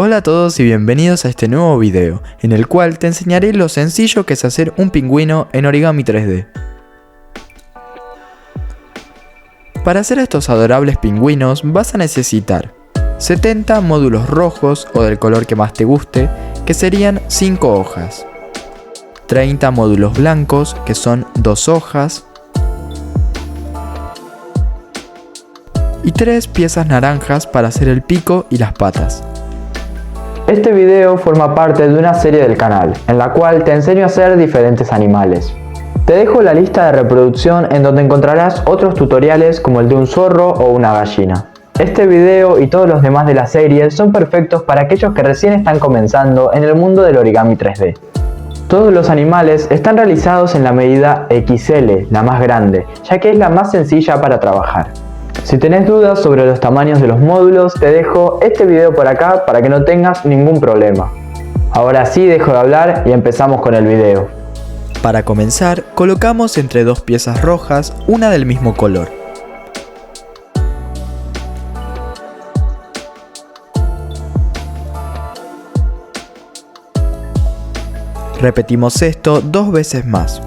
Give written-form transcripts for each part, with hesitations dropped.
Hola a todos y bienvenidos a este nuevo video, en el cual te enseñaré lo sencillo que es hacer un pingüino en Origami 3D. Para hacer estos adorables pingüinos vas a necesitar 70 módulos rojos o del color que más te guste, que serían 5 hojas, 30 módulos blancos, que son 2 hojas, y 3 piezas naranjas para hacer el pico y las patas. Este video forma parte de una serie del canal, en la cual te enseño a hacer diferentes animales. Te dejo la lista de reproducción en donde encontrarás otros tutoriales como el de un zorro o una gallina. Este video y todos los demás de la serie son perfectos para aquellos que recién están comenzando en el mundo del origami 3D. Todos los animales están realizados en la medida XL, la más grande, ya que es la más sencilla para trabajar. Si tenés dudas sobre los tamaños de los módulos, te dejo este video por acá para que no tengas ningún problema. Ahora sí dejo de hablar y empezamos con el video. Para comenzar, colocamos entre dos piezas rojas una del mismo color. Repetimos esto 2 veces más.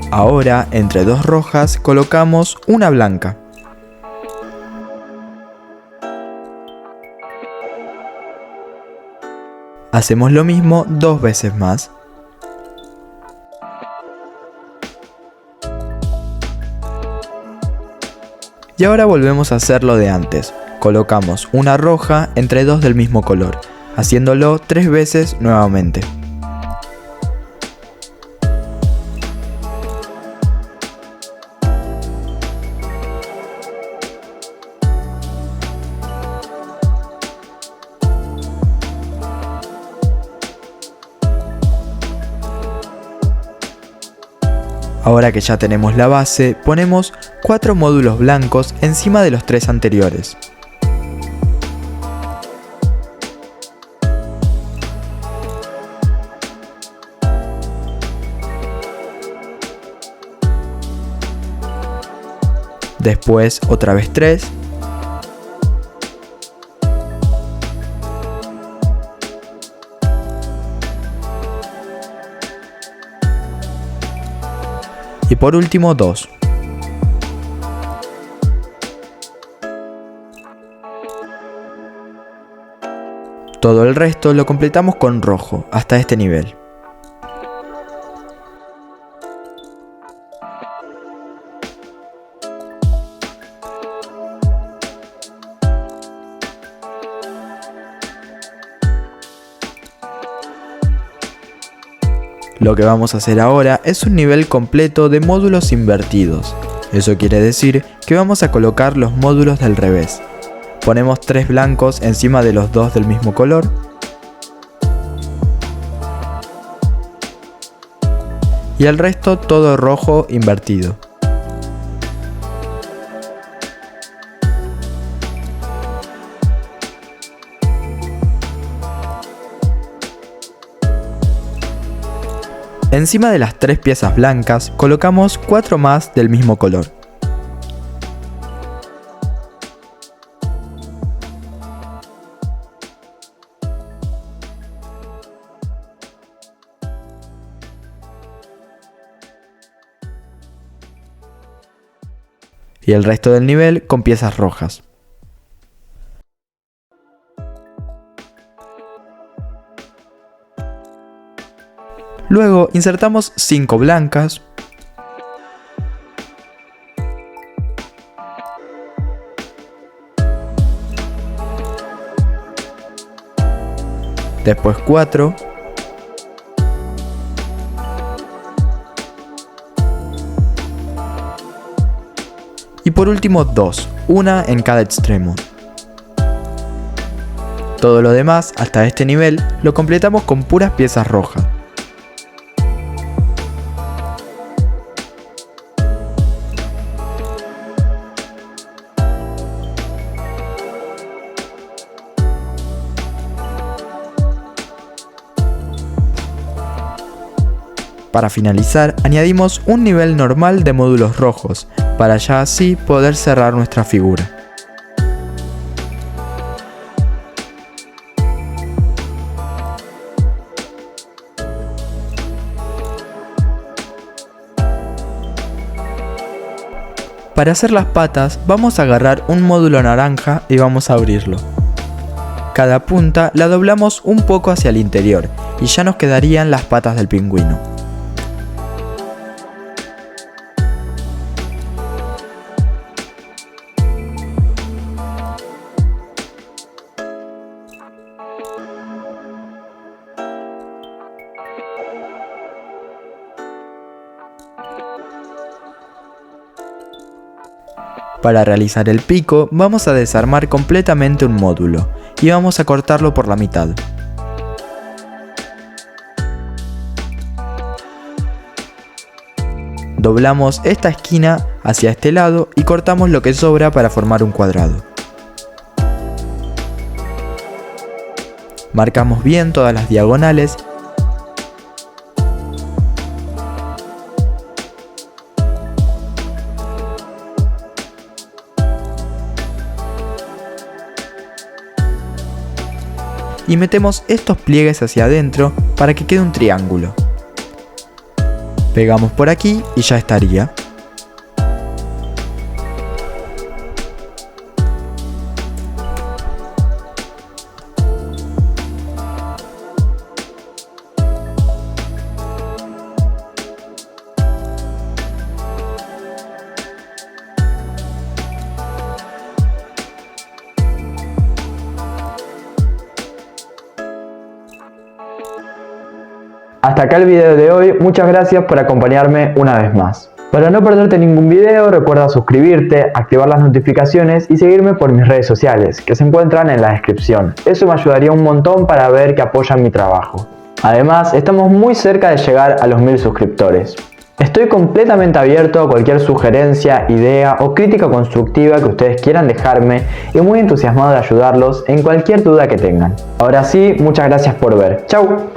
Ahora, entre dos rojas, colocamos una blanca. Hacemos lo mismo 2 veces más. Y ahora volvemos a hacer lo de antes. Colocamos una roja entre dos del mismo color, haciéndolo 3 veces nuevamente. Ahora que ya tenemos la base, ponemos 4 módulos blancos encima de los 3 anteriores. Después otra vez 3. Y por último 2. Todo el resto lo completamos con rojo, hasta este nivel. Lo que vamos a hacer ahora es un nivel completo de módulos invertidos. Eso quiere decir que vamos a colocar los módulos del revés. Ponemos 3 blancos encima de los 2 del mismo color. Y el resto todo rojo invertido. Encima de las 3 piezas blancas colocamos 4 más del mismo color. Y el resto del nivel con piezas rojas. Luego insertamos 5 blancas, después 4, y por último 2, una en cada extremo. Todo lo demás, hasta este nivel, lo completamos con puras piezas rojas. Para finalizar, añadimos un nivel normal de módulos rojos, para ya así poder cerrar nuestra figura. Para hacer las patas vamos a agarrar un módulo naranja y vamos a abrirlo. Cada punta la doblamos un poco hacia el interior y ya nos quedarían las patas del pingüino. Para realizar el pico vamos a desarmar completamente un módulo y vamos a cortarlo por la mitad. Doblamos esta esquina hacia este lado y cortamos lo que sobra para formar un cuadrado. Marcamos bien todas las diagonales . Y metemos estos pliegues hacia adentro para que quede un triángulo. Pegamos por aquí y ya estaría. Hasta acá el video de hoy, muchas gracias por acompañarme una vez más. Para no perderte ningún video, recuerda suscribirte, activar las notificaciones y seguirme por mis redes sociales, que se encuentran en la descripción. Eso me ayudaría un montón para ver que apoyan mi trabajo. Además, estamos muy cerca de llegar a los 1000 suscriptores. Estoy completamente abierto a cualquier sugerencia, idea o crítica constructiva que ustedes quieran dejarme y muy entusiasmado de ayudarlos en cualquier duda que tengan. Ahora sí, muchas gracias por ver. ¡Chau!